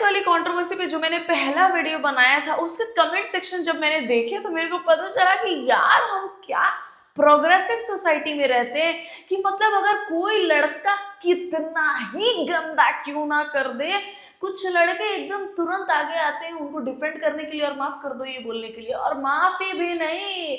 प्रणीत वाली कंट्रोवर्सी पे जो मैंने पहला वीडियो बनाया था, उसके कमेंट सेक्शन जब मैंने देखे तो मेरे को पता चला कि यार हम क्या प्रोग्रेसिव सोसाइटी में रहते हैं कि मतलब अगर कोई लड़का कितना ही गंदा क्यों ना कर दे, कुछ लड़के एकदम तुरंत आगे आते हैं उनको डिफेंड करने के लिए और माफ कर दो ये बोलने के लिए, और माफी भी नहीं,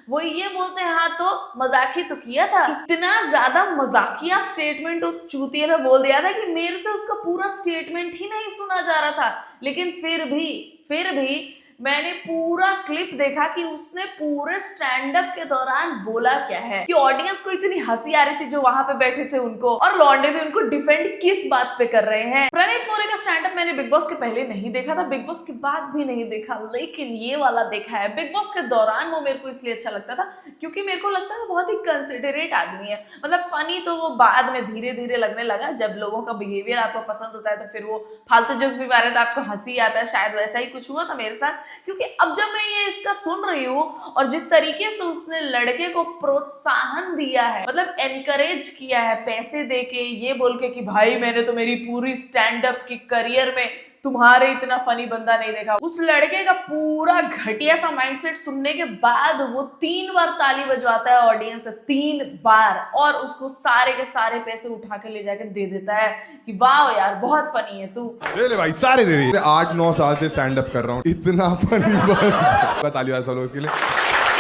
वो ये बोलते हैं हाँ तो मजाक ही तो किया था। इतना ज्यादा मजाकिया स्टेटमेंट उस चूतिए ने बोल दिया था कि मेरे से उसका पूरा स्टेटमेंट ही नहीं सुना जा रहा था। लेकिन फिर भी मैंने पूरा क्लिप देखा कि उसने पूरे स्टैंड अप के दौरान बोला क्या है, कि ऑडियंस को इतनी हंसी आ रही थी जो वहां पे बैठे थे उनको, और लौंडे भी उनको डिफेंड किस बात पे कर रहे हैं। प्रणीत मोरे का स्टैंड अप मैंने बिग बॉस के पहले नहीं देखा था, बिग बॉस के बाद भी नहीं देखा, लेकिन ये वाला देखा है। बिग बॉस के दौरान वो मेरे को इसलिए अच्छा लगता था क्योंकि मेरे को लगता था बहुत ही कंसिडरेट आदमी है। मतलब फनी तो वो बाद में धीरे धीरे लगने लगा, जब लोगों का बिहेवियर आपको पसंद होता है तो फिर वो फालतू जोक्स भी मारे तो आपको हंसी आता है। शायद वैसा ही कुछ हुआ था मेरे साथ, क्योंकि अब जब मैं ये इसका सुन रही हूँ और जिस तरीके से उसने लड़के को प्रोत्साहन दिया है, मतलब एनकरेज किया है पैसे देके, ये बोल के कि भाई मैंने तो मेरी पूरी स्टैंड अप की करियर में तुम्हारे इतना फनी बंदा नहीं देखा। उस लड़के का पूरा घटिया सा माइंडसेट सुनने के बाद वो 3 बार ताली बजवाता है ऑडियंस से, 3 बार, और उसको सारे के सारे पैसे उठा के ले जाकर दे देता है कि वाह यार बहुत फनी है तू। ले भाई सारे दे रही। 8-9 साल से स्टैंड अप कर रहा हूँ, इतना फनी ताली वाला सब लोग इसके लिए।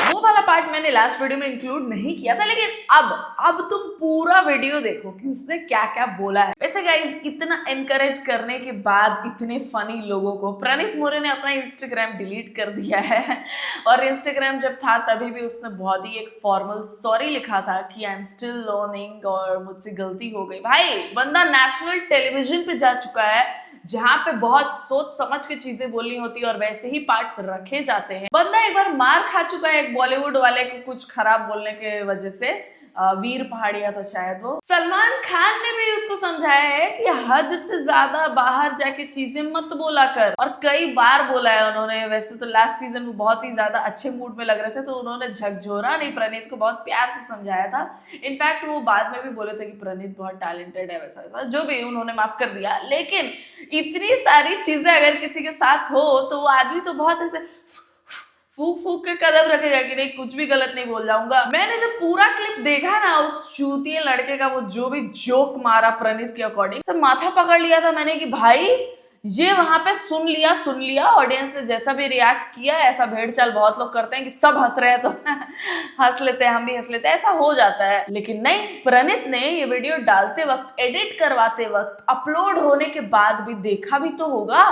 वो वाला पार्ट मैंने लास्ट वीडियो में इंक्लूड नहीं किया था, लेकिन अब तुम पूरा वीडियो देखो कि उसने क्या क्या बोला है। वैसे गाइस इतना एनकरेज करने के बाद इतने फनी लोगों को प्रणीत मोरे ने अपना इंस्टाग्राम डिलीट कर दिया है, और इंस्टाग्राम जब था तभी भी उसने बहुत ही एक फॉर्मल सॉरी लिखा था कि आई एम स्टिल लर्निंग और मुझसे गलती हो गई। भाई बंदा नेशनल टेलीविजन पे जा चुका है जहां पे बहुत सोच समझ के चीजें बोलनी होती है और वैसे ही पार्ट्स रखे जाते हैं। बंदा एक बार मार खा चुका है एक बॉलीवुड वाले को कुछ खराब बोलने के वजह से, वीर पहाड़िया था शायद वो। सलमान खान ने भी उसको समझाया है कि हद से ज्यादा बाहर जाके चीजें मत बोला कर, और कई बार बोला है उन्होंने। वैसे तो लास्ट सीजन में बहुत ही ज्यादा अच्छे मूड में लग रहे थे तो उन्होंने झकझोरा नहीं, प्रणीत को बहुत प्यार से समझाया था। इनफैक्ट वो बाद में भी बोले थे कि प्रणीत बहुत टैलेंटेड है, वैसा वैसा जो भी, उन्होंने माफ कर दिया। लेकिन इतनी सारी चीजें अगर किसी के साथ हो तो वो आदमी तो बहुत ऐसे फूक के कदम रखेगा कि नहीं कुछ भी गलत नहीं बोल जाऊंगा। मैंने जब पूरा क्लिप देखा ना उस चूतिए लड़के का, वो जो भी जोक मारा प्रणीत के अकॉर्डिंग, सब माथा पकड़ लिया था मैंने कि भाई ये वहां पे सुन लिया ऑडियंस ने जैसा भी रिएक्ट किया। ऐसा भेड़ चाल बहुत लोग करते हैं कि सब हंस रहे हैं तो हंस लेते हैं, हम भी हंस लेते हैं, ऐसा हो जाता है। लेकिन नहीं, प्रणीत ने ये वीडियो डालते वक्त, एडिट करवाते वक्त, अपलोड होने के बाद भी देखा भी तो होगा,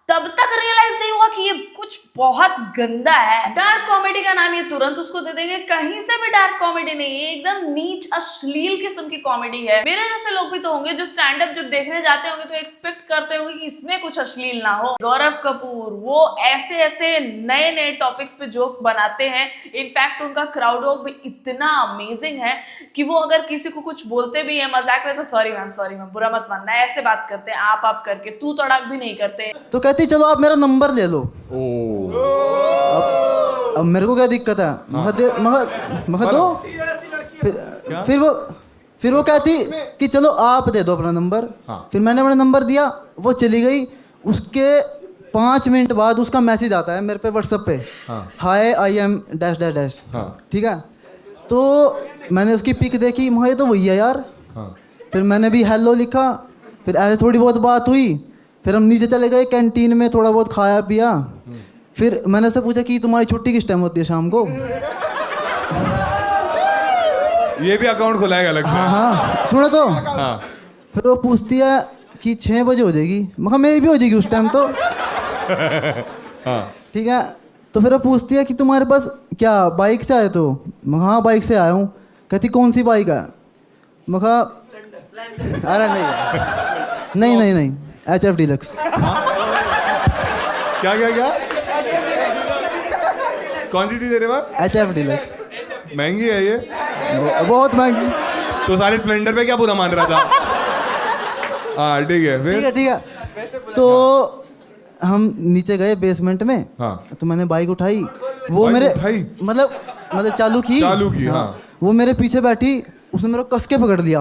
तब तक रियलाइज नहीं हुआ कि ये कुछ बहुत गंदा है। डार्क कॉमेडी का नाम ये तुरंत उसको दे देंगे, कहीं से भी डार्क कॉमेडी नहीं, ये एकदम नीच अश्लील किस्म की कॉमेडी है। मेरे जैसे लोग भी तो होंगे जो स्टैंड अप जब देखने जाते होंगे तो एक्सपेक्ट करते होंगे कि इसमें कुछ अश्लील ना हो। गौरव कपूर वो ऐसे नए टॉपिक्स पे जोक बनाते हैं। इनफैक्ट उनका क्राउड वर्क भी इतना अमेजिंग है कि वो अगर किसी को कुछ बोलते भी है मजाक में तो सॉरी मैम बुरा मत मानना, ऐसे बात करते हैं आप करके, तू तड़ाक भी नहीं करते। तो कहती चलो आप मेरा नंबर ले लो। अब मेरे को क्या दिक्कत है, मगर दो। फिर वो कहती कि चलो आप दे दो अपना नंबर। हाँ। फिर मैंने अपना नंबर दिया, वो चली गई। उसके 5 मिनट बाद उसका मैसेज आता है मेरे पे व्हाट्सएप पे, hi I am dash dash dash. ठीक है, तो मैंने उसकी पिक देखी, मुझे तो वही है यार। फिर मैंने भी हेलो लिखा, फिर ऐसे थोड़ी बहुत बात हुई, फिर हम नीचे चले गए कैंटीन में, थोड़ा बहुत खाया पिया। फिर मैंने उससे पूछा कि तुम्हारी छुट्टी किस टाइम होती है शाम को। ये भी अकाउंट खुलाएगा लगता है। हाँ सुनो तो। हाँ। फिर वो पूछती है कि 6 बजे हो जाएगी, मगर मेरी भी हो जाएगी उस टाइम तो। ठीक है, तो फिर वो पूछती है कि तुम्हारे पास क्या बाइक से आए तो? हाँ बाइक से आया हूँ। कहती कौन सी बाइक है? मगा अरे नहीं HF डीलक्स। क्या कौन सी थी तेरे पास? HF deluxe. महंगी है ये, बहुत महंगी। तो सारे स्प्लेंडर पे क्या बुरा मान रहा था? हाँ ठीक है, फिर ठीक है। तो हम नीचे गए बेसमेंट में। हाँ। तो मैंने बाइक उठाई, वो मेरे मतलब चालू की। हाँ। वो मेरे पीछे बैठी, उसने मेरे को कस के पकड़ लिया।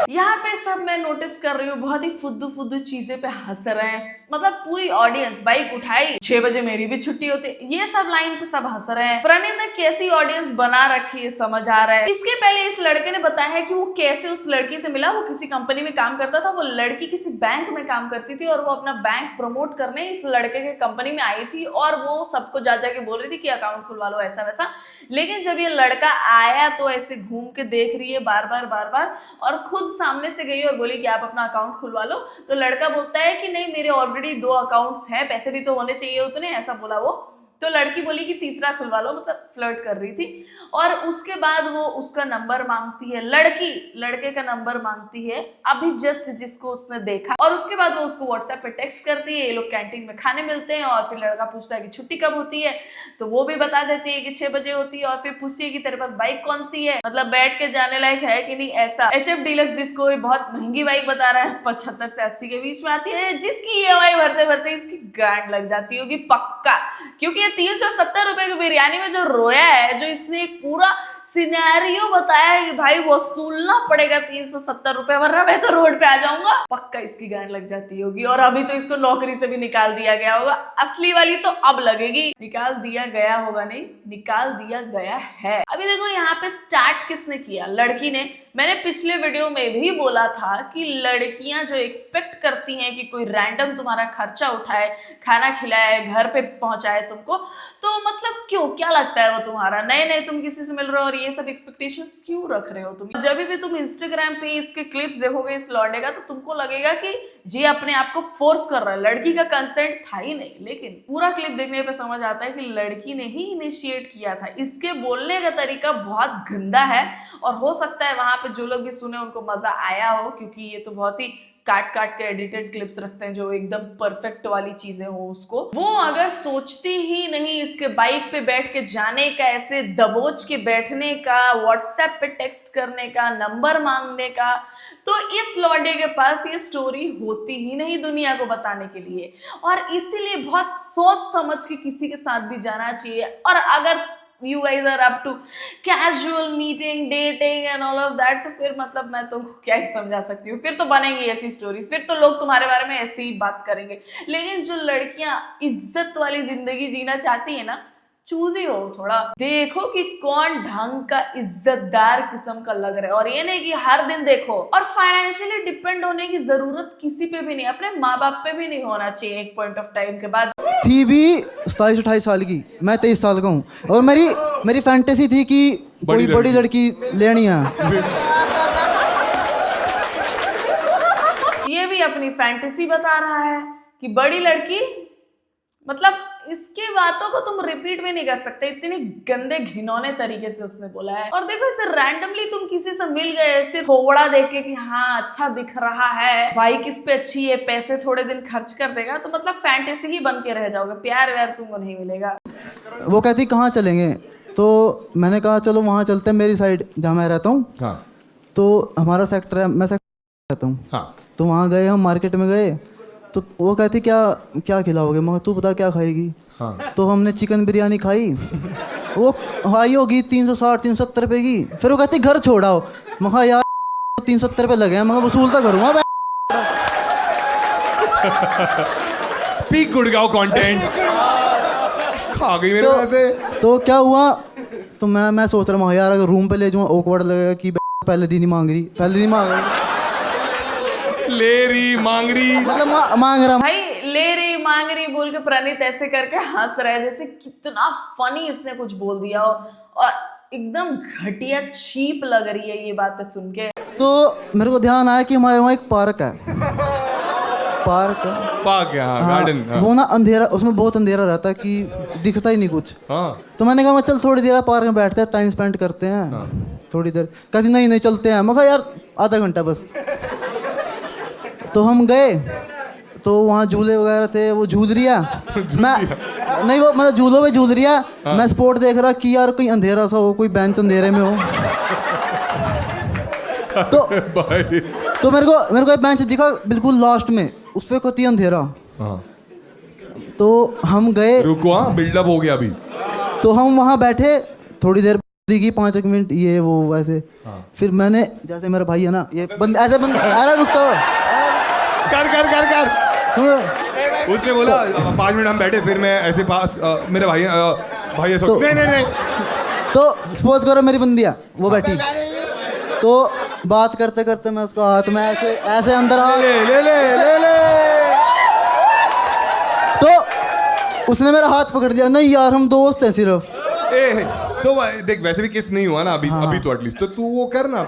यहाँ पे सब मैं नोटिस कर रही हूँ बहुत ही फुद्दू फुद्दू चीजें पे हंस रहे हैं, मतलब पूरी ऑडियंस। बाइक उठाई, 6 बजे मेरी भी छुट्टी होती है, ये सब लाइन पे सब हंस रहे हैं। प्रणीत ने कैसी ऑडियंस बना रखी है समझ आ रहा है। इसके पहले इस लड़के ने बताया है कि वो कैसे उस लड़की से मिला। वो किसी कंपनी में काम करता था, वो लड़की किसी बैंक में काम करती थी और वो अपना बैंक प्रमोट करने इस लड़के के कंपनी में आई थी और वो सबको जा जाके बोल रही थी कि अकाउंट खुलवा लो ऐसा वैसा। लेकिन जब ये लड़का आया तो ऐसे घूम के देख रही है बार बार और खुद सामने से गई और बोली कि आप अपना अकाउंट खुलवा लो। तो लड़का बोलता है कि नहीं, मेरे ऑलरेडी 2 अकाउंट्स हैं, पैसे भी तो होने चाहिए उतने, ऐसा बोला वो। तो लड़की बोली कि तीसरा खुलवा लो, मतलब फ्लर्ट कर रही थी। और उसके बाद वो उसका नंबर मांगती है, लड़की लड़के का नंबर मांगती है अभी जस्ट जिसको उसने देखा। और उसके बाद वो उसको व्हाट्सएप पे टेक्स्ट करती है, ये लोग कैंटीन में खाने मिलते हैं। और फिर लड़का पूछता है कि छुट्टी कब होती है, तो वो भी बता देती है कि 6 बजे होती है। और फिर पूछती है कि तेरे पास बाइक कौन सी है, मतलब बैठ के जाने लायक है कि नहीं, ऐसा। HF डीलक्स जिसको बहुत महंगी बाइक बता रहा है, 75 से 80 के बीच में आती है, जिसकी EMI भरते भरते इसकी गांड लग जाती होगी पक्का। क्योंकि 370 रुपए की बिरयानी में जो रोया है, जो इसने एक पूरा सिनेरियो बताया है कि भाई वसूलना पड़ेगा 370 रुपए वरना मैं तो रोड पे आ जाऊंगा, पक्का इसकी गांड लग जाती होगी। और अभी तो इसको नौकरी से भी निकाल दिया गया होगा, असली वाली तो अब लगेगी। निकाल दिया गया होगा नहीं, निकाल दिया गया है। अभी देखो यहाँ पे स्टार्ट किसने किया, लड़की ने। मैंने पिछले वीडियो में भी बोला था कि लड़कियां जो एक्सपेक्ट करती हैं कि कोई रैंडम तुम्हारा खर्चा उठाए, खाना खिलाए, घर पे पहुंचाए तुमको, तो मतलब क्यों, क्या लगता है वो तुम्हारा? नए नए तुम किसी से मिल रहे हो और ये सब एक्सपेक्टेशंस क्यों रख रहे हो तुम? जब भी तुम इंस्टाग्राम पे इसके क्लिप्स देखोगे इस लौंडे का, तो तुमको लगेगा कि ये अपने आप को फोर्स कर रहा है, लड़की का कंसेंट था ही नहीं। लेकिन पूरा क्लिप देखने पे समझ आता है कि लड़की ने ही इनिशिएट किया था। इसके बोलने का तरीका बहुत गंदा है और हो सकता है वहां पे जो लोग भी सुने उनको मजा आया हो, क्योंकि ये तो बहुत ही काट के एडिटेड क्लिप्स रखते हैं जो एकदम परफेक्ट वाली चीजें हो उसको। वो अगर सोचती ही नहीं इसके बाइक पे बैठ के जाने का, ऐसे दबोच के बैठने का, व्हाट्सएप पे टेक्स्ट करने का, नंबर मांगने का, तो इस लौंडे के पास ये स्टोरी होती ही नहीं दुनिया को बताने के लिए। और इसीलिए बहुत सोच समझ के किसी के साथ भी जाना चाहिए। और अगर you guys are up to casual meeting, dating and all of that, तो फिर मतलब मैं तो क्या ही समझा सकती हूँ, फिर तो बनेंगी ऐसी स्टोरीज, फिर तो लोग तुम्हारे बारे में ऐसी ही बात करेंगे। लेकिन जो लड़कियां इज्जत वाली जिंदगी जीना चाहती है ना, चूजी हो थोड़ा, देखो कि कौन ढंग का इज्जतदार किस्म का लग रहा है। और ये नहीं कि हर दिन देखो। और फाइनेंशियली डिपेंड होने की जरूरत किसी पे भी नहीं, अपने माँ बाप पे भी नहीं होना चाहिए एक पॉइंट ऑफ टाइम के बाद। थी भी 27-28 साल की, मैं 23 साल का हूँ। और मेरी फैंटेसी थी कि कोई बड़ी लड़की लेनी है। ये भी अपनी फैंटेसी बता रहा है कि बड़ी लड़की, मतलब इसकी बातों को तुम रिपीट भी नहीं कर सकते, इतने गंदे घिनौने तरीके से उसने बोला है। और देखो इसे रैंडमली तुम किसी से मिल गए सिर्फ थोड़ा देख के कि हाँ अच्छा दिख रहा है, बाइक इस पे अच्छी है, पैसे थोड़े दिन खर्च कर देगा, तो मतलब फैंटेसी ही बन के रह जाओगे, प्यार व्यार तुमको नहीं मिलेगा। वो कहती कहाँ चलेंगे, तो मैंने कहा चलो वहाँ चलते हैं, मेरी साइड जहाँ मैं रहता हूँ। हाँ। तो हमारा सेक्टर है, मैं सेक्टर रहता हूँ। हाँ। तो वहाँ गए, हम मार्केट में गए, तो वो कहती क्या खिलाओगे, मगर तू बता क्या खाएगी। हाँ। तो हमने चिकन बिरयानी खाई, वो हाई होगी 360-370 रुपए की। फिर वो कहती घर छोड़ाओ, मगर यार 370 रुपए लगे हैं, मगर वसूल तो करूँगा। पीक गुड़गांव कंटेंट खा गई मेरे वैसे। तो क्या हुआ, तो मैं सोच रहा हूँ यार अगर रूम पे ले जाऊँ ऑकवर्ड लगेगा कि पहले दिन ही मांग रही, ले रही मांग रही, मतलब मांग रहा भाई, ले रही मांग रही बोल के प्रणीत ऐसे करके हंस रहा है जैसे कितना फनी इसने कुछ बोल दिया हो, और एकदम घटिया चीप लग रही है ये बातें सुन के। तो मेरे को ध्यान आया कि हमारे वहाँ एक पार्क है, पार्क है, हाँ, गार्डन। हाँ। वो ना अंधेरा, उसमें बहुत अंधेरा रहता है कि दिखता ही नहीं कुछ। हाँ। तो मैंने कहा चल थोड़ी देर पार्क में बैठते हैं, टाइम स्पेंड करते हैं। हाँ। थोड़ी देर कहती नहीं चलते हैं, मैं कहा यार आधा घंटा बस। तो हम गए, तो वहाँ झूले वगैरह थे, वो झूल रिया, मैं नहीं, वो मतलब झूलों पे झूल रिया। हाँ। मैं स्पॉट देख रहा कि यार कोई अंधेरा सा हो, कोई बेंच अंधेरे में हो। तो मेरे को एक बेंच दिखा बिल्कुल लास्ट में, उस पे होती अंधेरा। हाँ। तो हम गए, रुको, बिल्डअप हो गया अभी। तो हम वहाँ बैठे थोड़ी देर, की 5 मिनट ये वो वैसे। फिर मैंने जैसे मेरा भाई है ना ये बंद ऐसे बंद अरे रुकता हो कर सुनो उसने बोला 5 मिनट हम बैठे, फिर मैं ऐसे पास मेरे भाई भाई ऐसा तो- नहीं तो सपोज करो मेरी बंदिया वो बैठी तो बात करते करते मैं उसको हाथ में ऐसे ऐसे अंदर हाथ ले तो उसने मेरा हाथ पकड़ दिया। नहीं यार हम दोस्त हैं सिर्फ। ए तो देख वैसे भी किस नहीं हुआ ना अभी हाँ। अभी तो एटलीस्ट तो तू वो कर ना,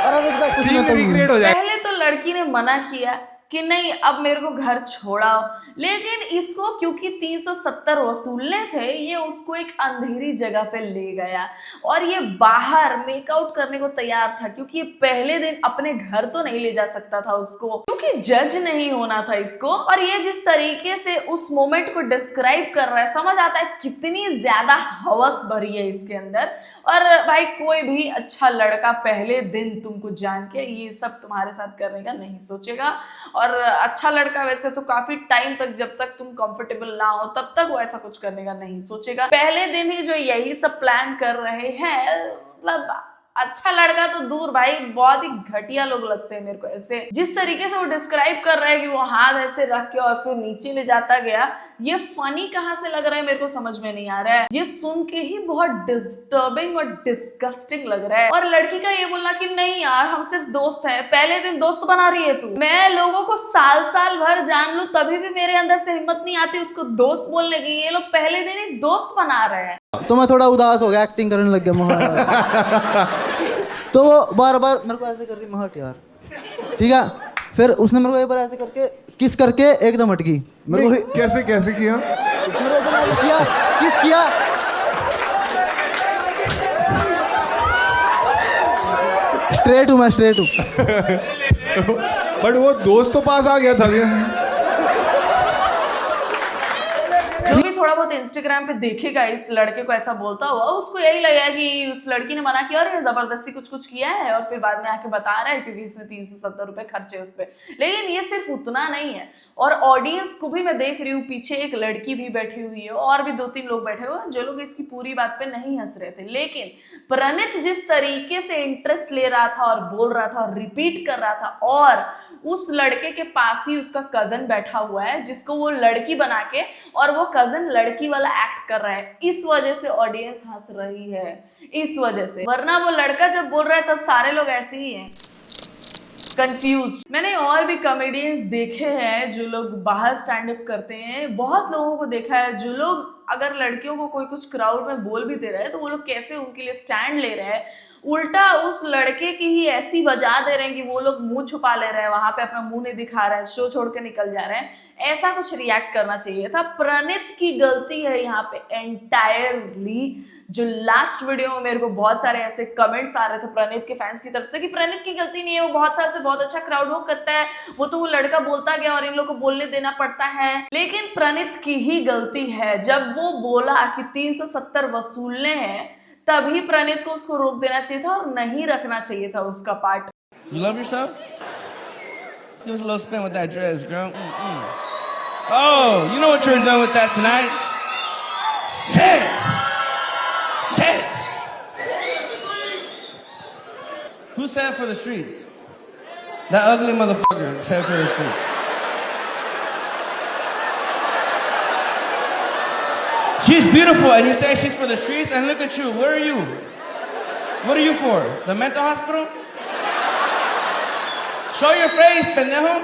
अरे रुक जा, कुछ सीन नहीं रिक्रिएट हो जाए। पहले तो लड़की ने मना किया कि नहीं अब मेरे को घर छोड़ाओ, लेकिन इसको क्योंकि 370 वसूलने थे ये उसको एक अंधेरी जगह पे ले गया और ये बाहर मेकआउट करने को तैयार था, क्योंकि ये पहले दिन अपने घर तो नहीं ले जा सकता था उसको, क्योंकि जज नहीं होना था इसको। और ये जिस तरीके से उस मोमेंट को डिस्क्राइब कर रहा है समझ आता है कितनी ज्यादा हवस भरी है इसके अंदर। और भाई कोई भी अच्छा लड़का पहले दिन तुमको जान के ये सब तुम्हारे साथ करने का नहीं सोचेगा। और अच्छा लड़का वैसे तो काफी टाइम तक जब तक तुम कंफर्टेबल ना हो तब तक वो ऐसा कुछ करने का नहीं सोचेगा। पहले दिन ही जो यही सब प्लान कर रहे हैं, मतलब अच्छा लड़का तो दूर भाई, बहुत ही घटिया लोग लगते हैं मेरे को ऐसे। जिस तरीके से वो डिस्क्राइब कर रहा है कि वो हाथ ऐसे रख के और फिर नीचे ले जाता गया, ये फनी कहाँ से लग रहा है मेरे को समझ में नहीं आ रहा है। ये सुन के ही बहुत डिस्टर्बिंग और डिस्गस्टिंग लग रहा है। और लड़की का ये बोलना कि नहीं यार हम सिर्फ दोस्त हैं, पहले दिन दोस्त बना रही है तू। मैं लोगों को साल साल भर जान लूं तभी भी मेरे अंदर से हिम्मत नहीं आती उसको दोस्त बोलने की, ये लोग पहले दिन ही दोस्त बना रहे हैं। तो मैं थोड़ा उदास हो गया, एक्टिंग करने लग गया तो वो बार बार मेरे को ऐसे कर रही महट यार, ठीक है। फिर उसने मेरे को एक बार ऐसे करके किस करके एकदम हट गई मेरे को। कैसे कैसे किया? उसने मेरे को ऐसे किया किस किया स्ट्रेट हूँ मैं, स्ट्रेट हूँ। बट वो दोस्त तो पास आ गया था जो भी थोड़ा बहुत इंस्टाग्राम पे देखेगा इस लड़के को ऐसा बोलता हुआ, उसको यही लगा कि उस लड़की ने मना किया और ये जबरदस्ती कुछ किया है और फिर बाद में आके बता रहा है क्योंकि इसने 370 रुपए खर्चे उस पर। लेकिन ये सिर्फ उतना नहीं है, और ऑडियंस को भी मैं देख रही हूँ पीछे एक लड़की भी बैठी हुई है और भी 2-3 लोग बैठे हुए हैं जो लोग इसकी पूरी बात पे नहीं हंस रहे थे। लेकिन प्रणीत जिस तरीके से इंटरेस्ट ले रहा था और बोल रहा था और रिपीट कर रहा था, और उस लड़के के पास ही उसका कजन बैठा हुआ है जिसको वो लड़की बना के और वो कजन लड़की वाला एक्ट कर रहा है, इस वजह से ऑडियंस हंस रही है, इस वजह से। वरना वो लड़का जब बोल रहा है तब सारे लोग ऐसे ही हैं, कंफ्यूज। मैंने और भी कॉमेडियंस देखे हैं जो लोग बाहर स्टैंड अप करते हैं, बहुत लोगों को देखा है जो लोग अगर लड़कियों को कोई कुछ क्राउड में बोल भी दे रहा है तो वो लोग कैसे उनके लिए स्टैंड ले रहे हैं, उल्टा उस लड़के की ही ऐसी बजा दे रहे हैं कि वो लोग मुंह छुपा ले रहे हैं, वहां पे अपना मुंह नहीं दिखा रहा है, शो छोड़ के निकल जा रहे हैं। ऐसा कुछ रिएक्ट करना चाहिए था। प्रणीत की गलती है यहाँ पे एंटायरली। जो लास्ट वीडियो में मेरे को बहुत सारे ऐसे कमेंट्स आ रहे थे प्रणीत के फैंस की तरफ से कि प्रणीत की गलती नहीं है, वो बहुत साल से बहुत अच्छा क्राउड वर्क करता है, वो तो वो लड़का बोलता गया और इन लोगों को बोलने देना पड़ता है। लेकिन प्रणीत की ही गलती है, जब वो बोला कि 370 वसूलने हैं तभी प्रणीत को उसको रोक देना चाहिए था और नहीं रखना चाहिए था उसका part. You love yourself? Give us a little spin with that dress, girl. Oh, you know what you're doing with that tonight? Shit! Shit! Who said for the streets? That ugly motherfucker said for the streets. She's beautiful and you say she's for the streets, and look at you. Where are you? What are you for? The mental hospital? Show your face, pendejo.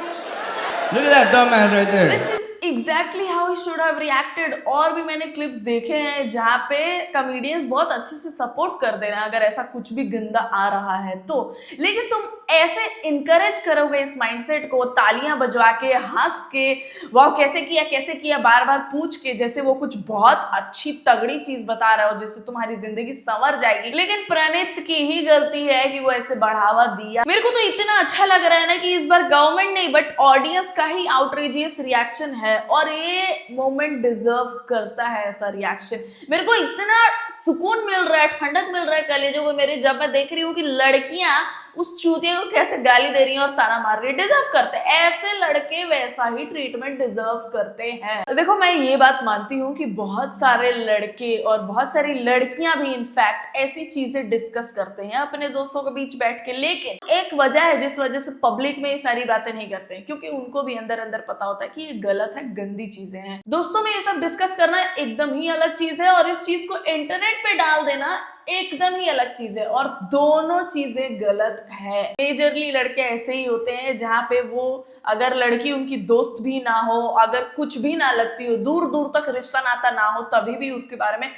Look at that dumbass right there. This is exactly how he should have reacted। और भी मैंने clips देखे हैं जहाँ पे comedians बहुत अच्छे से सपोर्ट कर दे रहे हैं अगर ऐसा कुछ भी गंदा आ रहा है तो। लेकिन तुम ऐसे इनकरेज करोगे इस माइंडसेट को, तालियां बजवा के, हंस के, वाह कैसे किया बार बार पूछ के, जैसे वो कुछ बहुत अच्छी तगड़ी चीज बता रहा हो जिससे तुम्हारी जिंदगी संवर जाएगी। लेकिन प्रणीत की ही गलती है कि वो ऐसे बढ़ावा दिया। मेरे को तो इतना अच्छा लग रहा है ना कि इस बार गवर्नमेंट नहीं बट ऑडियंस का ही आउटरेजियस रिएक्शन है और ये मोमेंट डिजर्व करता है ऐसा रिएक्शन। मेरे को इतना सुकून मिल रहा है, ठंडक मिल रहा है कलेजों को मेरे, जब मैं देख रही हूँ कि लड़कियां उस चूतिया को कैसे गाली दे रही है और ताना मार रही है। डिजर्व करते हैं ऐसे लड़के, वैसा ही ट्रीटमेंट डिजर्व करते हैं। तो देखो, मैं ये बात मानती हूँ कि बहुत सारे लड़के और बहुत सारी लड़कियां भी इनफैक्ट ऐसी चीजें डिस्कस करते हैं अपने दोस्तों के बीच बैठ के, लेकिन एक वजह है जिस वजह से पब्लिक में ये सारी बातें नहीं करते हैं, क्योंकि उनको भी अंदर अंदर पता होता है कि ये गलत है, गंदी चीजें हैं। दोस्तों में ये सब डिस्कस करना एकदम ही अलग चीज है और इस चीज को इंटरनेट पे डाल देना एकदम ही अलग चीज है, और दोनों चीजें गलत है। मेजरली लड़के ऐसे ही होते हैं जहां पे वो, अगर लड़की उनकी दोस्त भी ना हो, अगर कुछ भी ना लगती हो, दूर दूर तक रिश्ता नाता ना हो, तभी भी उसके बारे में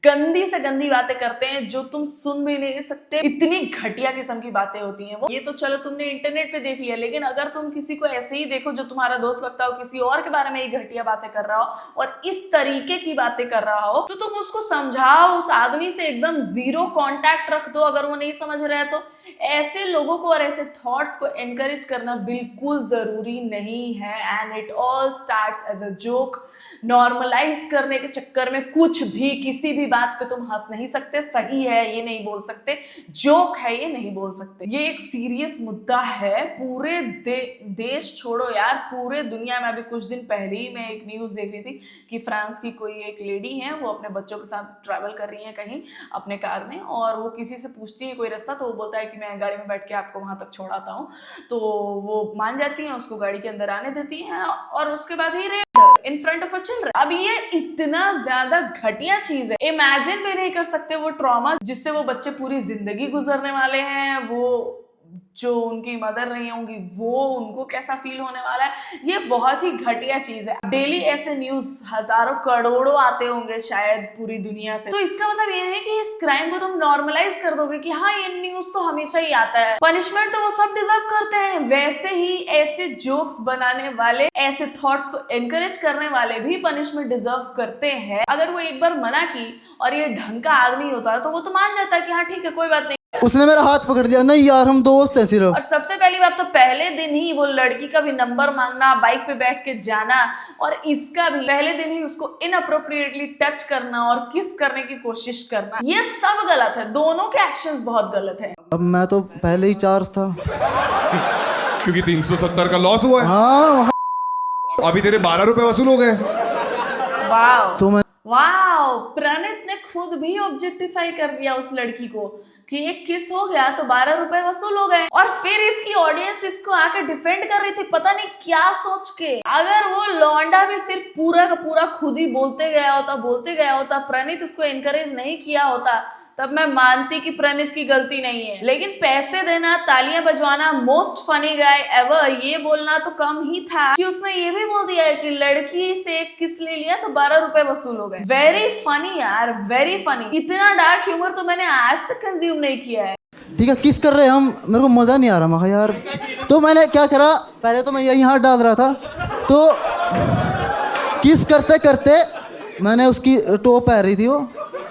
गंदी से गंदी बातें करते हैं जो तुम सुन भी नहीं सकते। इतनी घटिया किस्म की बातें होती हैं वो। ये तो चलो तुमने इंटरनेट पे देख लिया, लेकिन अगर तुम किसी को ऐसे ही देखो जो तुम्हारा दोस्त लगता हो, किसी और के बारे में ये घटिया बातें कर रहा हो और इस तरीके की बातें कर रहा हो, तो तुम उसको समझाओ, उस आदमी से एकदम जीरो कांटेक्ट रख दो अगर वो नहीं समझ रहा है तो। ऐसे लोगों को और ऐसे थॉट्स को एनकरेज करना बिल्कुल जरूरी नहीं है। And it all starts as a joke. Normalise करने के चक्कर में कुछ भी, किसी भी बात पे तुम हंस नहीं सकते। सही है ये नहीं बोल सकते, जोक है ये नहीं बोल सकते। ये एक सीरियस मुद्दा है। पूरे देश छोड़ो यार, पूरे दुनिया में। अभी कुछ दिन पहले ही मैं एक न्यूज देख रही थी कि फ्रांस की कोई एक लेडी है, वो अपने बच्चों के साथ ट्रैवल कर रही है कहीं अपने कार में, और वो किसी से पूछती है कोई रास्ता, तो वो बोलता है कि मैं गाड़ी में बैठ के आपको वहां तक छोड़ाता हूँ। तो वो मान जाती है, उसको गाड़ी के अंदर आने देती है, और उसके बाद ही in front of a children. अब ये इतना ज्यादा घटिया चीज है, इमेजिन भी नहीं कर सकते वो ट्रॉमा जिससे वो बच्चे पूरी जिंदगी गुजरने वाले हैं। वो जो उनकी मदर नहीं होंगी वो, उनको कैसा फील होने वाला है। ये बहुत ही घटिया चीज है। डेली ऐसे न्यूज हजारों करोड़ों आते होंगे शायद पूरी दुनिया से। तो इसका मतलब ये है कि इस क्राइम को तुम नॉर्मलाइज कर दोगे कि हाँ ये न्यूज तो हमेशा ही आता है, पनिशमेंट तो वो सब डिजर्व करते हैं। वैसे ही ऐसे जोक्स बनाने वाले, ऐसे थॉट्स को एनकरेज करने वाले भी पनिशमेंट डिजर्व करते हैं। अगर वो एक बार मना की और ये ढंग का आदमी होता है तो वो तो मान जाता है कि हाँ ठीक है कोई बात नहीं। उसने मेरा हाथ पकड़ लिया, नहीं यार हम दोस्त हैं सिर्फ। और सबसे पहली बात तो पहले दिन ही वो लड़की का भी नंबर मांगना, बाइक पे बैठ के जाना, और इसका भी पहले दिन ही उसको इनअप्रोप्रिएटली टच करना और किस करने की कोशिश करना, ये सब गलत है। दोनों के एक्शंस बहुत गलत है। अब मैं तो पहले ही चार्ज था क्योंकि 370 का लॉस हुआ है। हाँ, अभी तेरे 12 रुपए वसूल हो गए। वाव, तो मैं वाव, प्रणीत ने खुद भी ऑब्जेक्टिफाई कर दिया उस लड़की को कि एक किस हो गया तो 12 रुपए वसूल हो गए। और फिर इसकी ऑडियंस इसको आके डिफेंड कर रही थी, पता नहीं क्या सोच के। अगर वो लौंडा भी सिर्फ पूरा का पूरा खुद ही बोलते गया होता, प्रणीत उसको एनकरेज नहीं किया होता, तब मैं मानती कि प्रणीत की गलती नहीं है। लेकिन पैसे देना, तालियां बजवाना, मोस्ट फनी गाय एवर, ये बोलना तो कम ही था कि उसने ये भी बोल दिया है कि लड़की से किस ले लिया तो 12 रुपए वसूल हो गए। वेरी फनी यार, वेरी फनी। इतना डार्क ह्यूमर तो मैंने आज तक कंज्यूम नहीं किया है। ठीक है किस कर रहे हैं हम, मेरे को मजा नहीं आ रहा। मैं यार, तो मैंने क्या करा, पहले तो मैं यही हाथ डाल रहा था, तो किस करते करते मैंने उसकी टोप पहन रही थी, वो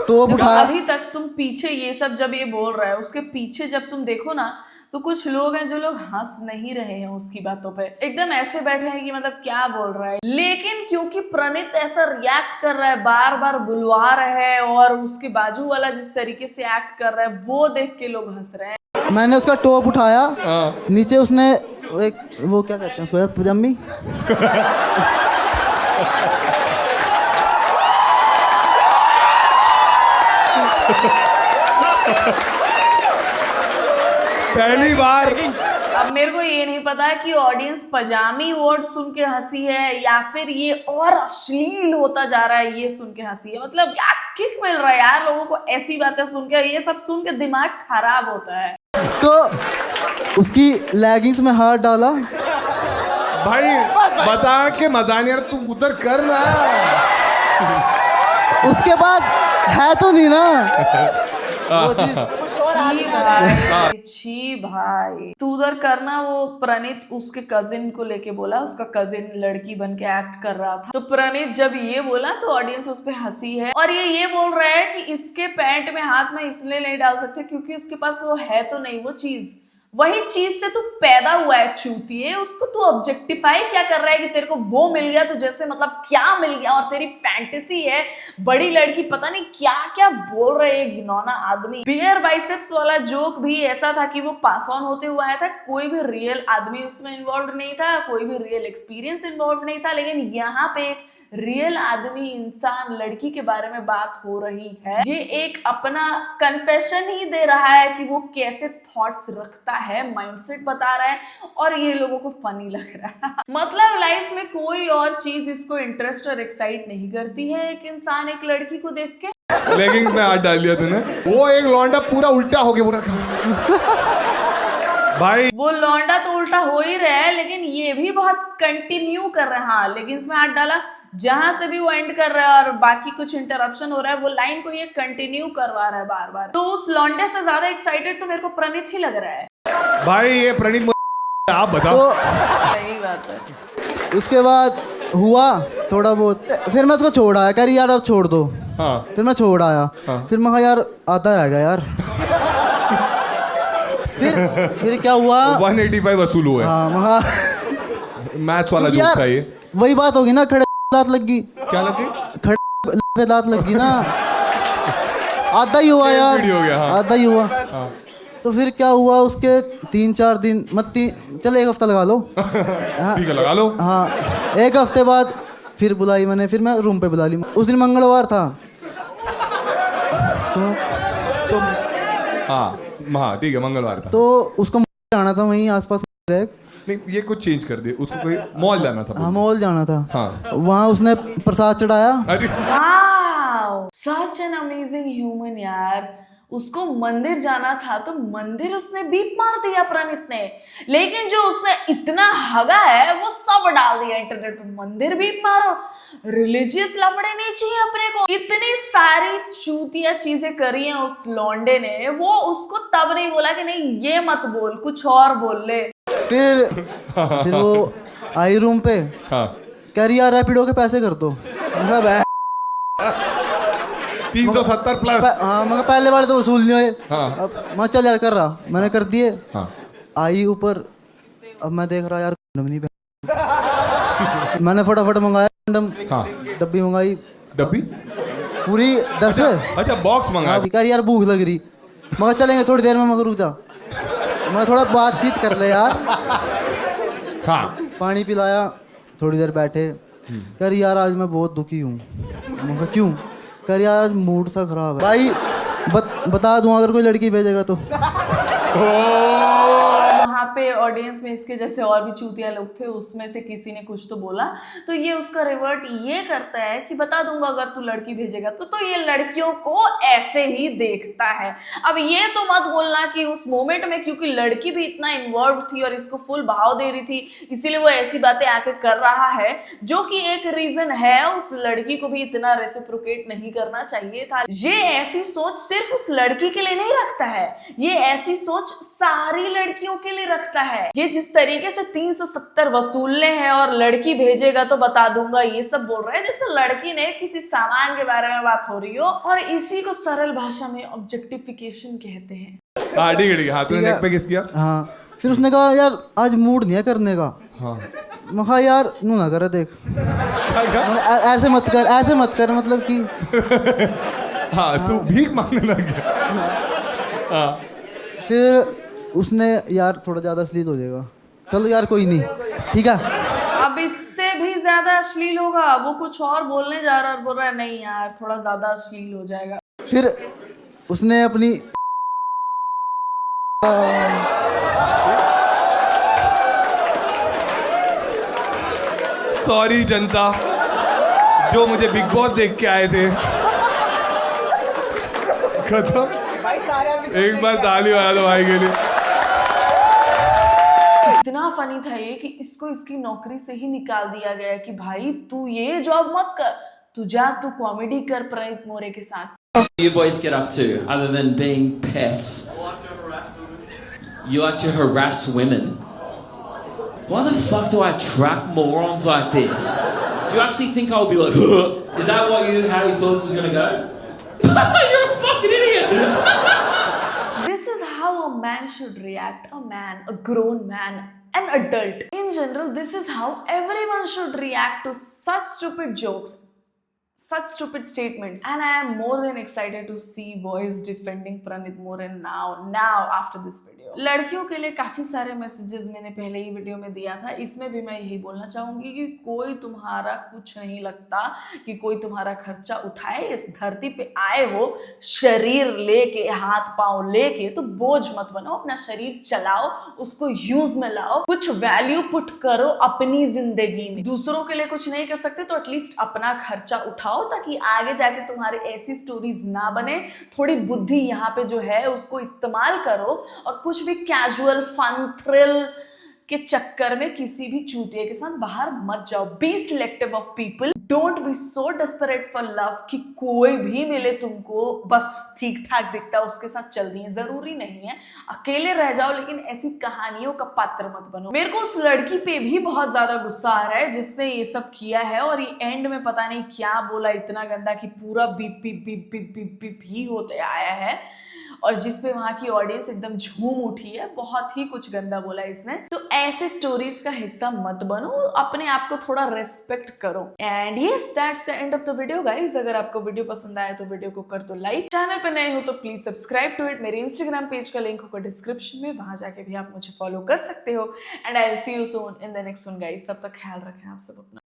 टोप उठाया। अभी तक तुम पीछे ये सब जब ये बोल रहा है, उसके पीछे जब तुम देखो ना, तो कुछ लोग हैं जो लोग हंस नहीं रहे हैं उसकी बातों पे, एकदम ऐसे बैठे हैं कि मतलब क्या बोल रहा है। लेकिन क्योंकि प्रणीत ऐसा रिएक्ट कर रहा है, बार बार बुलवा रहा है, और उसके बाजू वाला जिस तरीके से एक्ट कर रहा है वो देख के लोग हंस रहे हैं। मैंने उसका टॉप उठाया, नीचे उसने एक वो क्या कहते हैं उसको यार, पजामी पहली बार। अब मेरे को ये नहीं पता कि ऑडियंस पजामी वर्ड सुन के हंसी है या फिर ये और अश्लील होता जा रहा है ये सुन के हंसी है। मतलब क्या किक मिल रहा है यार लोगों को ऐसी बातें सुन के, ये सब सुन के दिमाग खराब होता है। तो उसकी लेगिंग्स में हाथ डाला। भाई बता के मजा नहीं यार, तू उधर कर ना। उसके बाद है तो नहीं ना वो चीज। छी भाई, तू उधर करना। वो प्रणीत उसके कजिन को लेके बोला, उसका कजिन लड़की बन के एक्ट कर रहा था, तो प्रणीत जब ये बोला तो ऑडियंस उस पे हंसी है। और ये बोल रहा है कि इसके पैंट में हाथ में इसलिए नहीं डाल सकते क्योंकि उसके पास वो है तो नहीं वो चीज, वही चीज से तू पैदा हुआ है चूतिए, उसको तू ऑब्जेक्टिफाई क्या कर रहा है कि तेरे को वो मिल गया, तो जैसे मतलब क्या मिल गया, और तेरी फैंटेसी है बड़ी लड़की, पता नहीं क्या क्या बोल रहे हैं घिनौना आदमी। बियर बाइसेप्स वाला जोक भी ऐसा था कि वो पास ऑन होते हुए आया था, कोई भी रियल आदमी उसमें इन्वॉल्व नहीं था, कोई भी रियल एक्सपीरियंस इन्वॉल्व नहीं था, लेकिन यहाँ पे एक रियल आदमी इंसान लड़की के बारे में बात हो रही है। ये एक अपना कन्फेशन ही दे रहा है कि वो कैसे थॉट्स रखता है, माइंडसेट बता रहा है, और ये लोगों को फनी लग रहा है। मतलब लाइफ में कोई और चीज इसको इंटरेस्ट और एक्साइट नहीं करती है एक इंसान एक लड़की को देख के। लेगिंग्स में हाथ डाल दिया तूने। वो एक लौंडा पूरा उल्टा हो गया पूरा भाई। वो लौंडा तो उल्टा हो ही रहा है, लेकिन ये भी बहुत कंटिन्यू कर रहा है। हाँ, लेकिन इसमें हाथ डाला, जहां से भी वो एंड कर रहा है और बाकी कुछ इंटरप्शन हो रहा है, वो लाइन को ये कंटिन्यू करवा रहा है बार बार। तो उस लौंडे से ज्यादा एक्साइटेड तो मेरे को प्रणीत ही लग रहा है। भाई ये प्रणीत आप बताओ। तो सही बात है। उसके बाद हुआ थोड़ा बहुत, फिर मैं उसको छोड़ आया, कह रही यार अब छोड़ दो। हाँ। फिर मैं छोड़ आया। हाँ। फिर मैं कहा यार आता रहेगा यार। फिर क्या हुआ, 185 वसूल हुआ। हाँ महा मैथ्स वाला जोक यार था ये। वही बात होगी ना, खड़े दांत लग गई, क्या लगी? खड़े पे दांत लग गई ना। आधा ही हुआ यार, हो गया, हाँ। आधा ही हुआ। हाँ। तो फिर क्या हुआ, उसके 3-4 दिन चल 1 हफ्ता लगा लो। ठीक है लगा लो। हाँ 1 हफ्ते बाद फिर बुलाई मैंने, फिर मैं रूम पे बुला ली। उस दिन मंगलवार था, सुनो तो हाँ ठीक है मंगलवार था। तो उसको जाना था वहीं आसपास। नहीं ये कुछ चेंज कर दे, उसको कोई मॉल जाना था। हाँ मॉल जाना था। हाँ। वहाँ उसने प्रसाद चढ़ाया। अरे wow, such an amazing human यार। उसको मंदिर जाना था तो मंदिर उसने बीप मार दिया प्रणीत ने, लेकिन जो उसने इतना हगा है वो सब डाल दिया इंटरनेट पे। मंदिर बीप मारो, रिलीजियस लफड़े नहीं चाहिए अपने को। इतनी सारी चूतिया चीजें करी हैं उस लौंडे ने, वो उसको तब नहीं बोला कि नहीं ये मत बोल, कुछ और बोल ले। फिर वो आई रूम पे, हाँ। कह रही यार रैपिडो के पैसे कर दो। 370 प्लस। हाँ मगर पहले वाले तो वसूल नहीं हुए। हाँ। अब मैं चल यार कर रहा, मैंने कर दिए। हाँ। आई ऊपर, अब मैं देख रहा यार कंडम नहीं पहना। मैंने फटाफट मंगाया कंडम। हाँ। डब्बी मंगाई, डब्बी पूरी 10। अच्छा बॉक्स मंगा। कह रही यार भूख लग रही, मगर चलेंगे थोड़ी देर में, मगर रुक जा, मैं थोड़ा बातचीत कर ले यार। हाँ। पानी पिलाया, थोड़ी देर बैठे। कह रही यार आज मैं बहुत दुखी हूँ। मैं कहा क्यों? कह रही यार आज मूड सा खराब है। भाई बता दूं अगर कोई लड़की भेजेगा तो। वहाँ पे ऑडियंस में इसके जैसे और भी चूतिया लोग थे, उसमें से किसी ने कुछ तो बोला, तो ये उसका रिवर्ट ये करता है कि बता दूंगा अगर तू लड़की भेजेगा तो ये लड़कियों को ऐसे ही देखता है। अब ये तो मत बोलना कि उस मोमेंट में क्योंकि लड़की भी इतना इन्वॉल्व थी और इसको फुल भाव दे रही थी, इसीलिए वो ऐसी बातें आके कर रहा है, जो कि एक रीजन है। उस लड़की को भी इतना रेसिप्रोकेट नहीं करना चाहिए था। ये ऐसी सोच सिर्फ उस लड़की के लिए नहीं रखता है, ये ऐसी सोच सारी लड़कियों के लिए रखता है। ये जिस तरीके से 370 वसूलने हैं और लड़की भेजेगा तो बता दूंगा, ये सब बोल रहा है जैसे लड़की ने किसी सामान के बारे में बात हो रही हो, और इसी को सरल भाषा में ऑब्जेक्टिफिकेशन कहते हैं। हाँ ठीक है। हाँ तूने नेक पे किस किया? हाँ फिर उसने कहा यार आज मूड नहीं है करने का। हाँ। मैं कहा यार नू ना करे देख, ऐसे मत कर, ऐसे मत कर, मतलब कि हाँ तू भीख मांगने लग गया। हाँ। फिर उसने यार थोड़ा ज्यादा अश्लील हो जाएगा, चलो यार कोई नहीं, ठीक है। अब इससे भी ज्यादा अश्लील होगा, वो कुछ और बोलने जा रहा है और बोल रहा है नहीं यार थोड़ा ज्यादा अश्लील हो जाएगा। फिर उसने अपनी सॉरी जनता जो मुझे बिग बॉस देख के आए थे। खत्म। एक बार ताली बजा दो भाई के लिए। इतना फनी था ये कि इसको इसकी नौकरी से ही निकाल दिया गया कि भाई तू ये जॉब मत कर, तू जा तू कॉमेडी कर प्रणीत मोरे के साथ। You boys get up to other than being pests? You like to harass women. Why the fuck do I attract morons like this? Do you actually think I'll be like, huh? Is that how you thought this was gonna go? You're a fucking idiot. This is how a man should react, a man, a grown man, an adult. In general, this is how everyone should react to such stupid jokes, such stupid statements. And I am more than excited to see boys defending Pranit Moran now after this video. लड़कियों के लिए काफी सारे messages मैंने पहले ही video में दिया था, इसमें भी मैं यही बोलना चाहूंगी कि कोई तुम्हारा कुछ नहीं लगता, कि कोई तुम्हारा खर्चा उठाए। इस धरती पे आए हो शरीर लेके, हाथ पांव लेके, तो बोझ मत बनो, अपना शरीर चलाओ, उसको यूज में लाओ, कुछ वैल्यू पुट करो अपनी जिंदगी में। दूसरों के लिए कुछ नहीं कर सकते तो एटलीस्ट अपना खर्चा उठाओ, ताकि आगे जाके तुम्हारे ऐसी स्टोरीज ना बने। थोड़ी बुद्धि यहाँ पे जो है उसको इस्तेमाल करो और कुछ भी कैजुअल फन थ्रिल के चक्कर में किसी भी चूतिए के साथ बाहर मत जाओ। Be selective of people, don't be so desperate for love कि कोई भी मिले तुमको बस ठीक ठाक दिखता है उसके साथ चल रही है। जरूरी नहीं है, अकेले रह जाओ, लेकिन ऐसी कहानियों का पात्र मत बनो। मेरे को उस लड़की पे भी बहुत ज्यादा गुस्सा आ रहा है जिसने ये सब किया है, और ये एंड में पता नहीं क्या बोला इतना गंदा कि पूरा beep beep beep beep beep beep ही होते आया है, और जिसपे वहां की ऑडियंस एकदम झूम उठी है। बहुत ही कुछ गंदा बोला इसने। तो ऐसे स्टोरीज का हिस्सा मत बनो, अपने आप को थोड़ा रेस्पेक्ट करो। And yes, that's the end of the video guys. अगर आपको वीडियो पसंद आया तो वीडियो को कर दो लाइक, चैनल पे नए हो तो प्लीज सब्सक्राइब टू इट। मेरे इंस्टाग्राम पेज का लिंक होगा डिस्क्रिप्शन में, वहां जाके भी आप मुझे फॉलो कर सकते हो। And I will see you soon in the next one guys. तब तक ख्याल रखें आप सब अपना।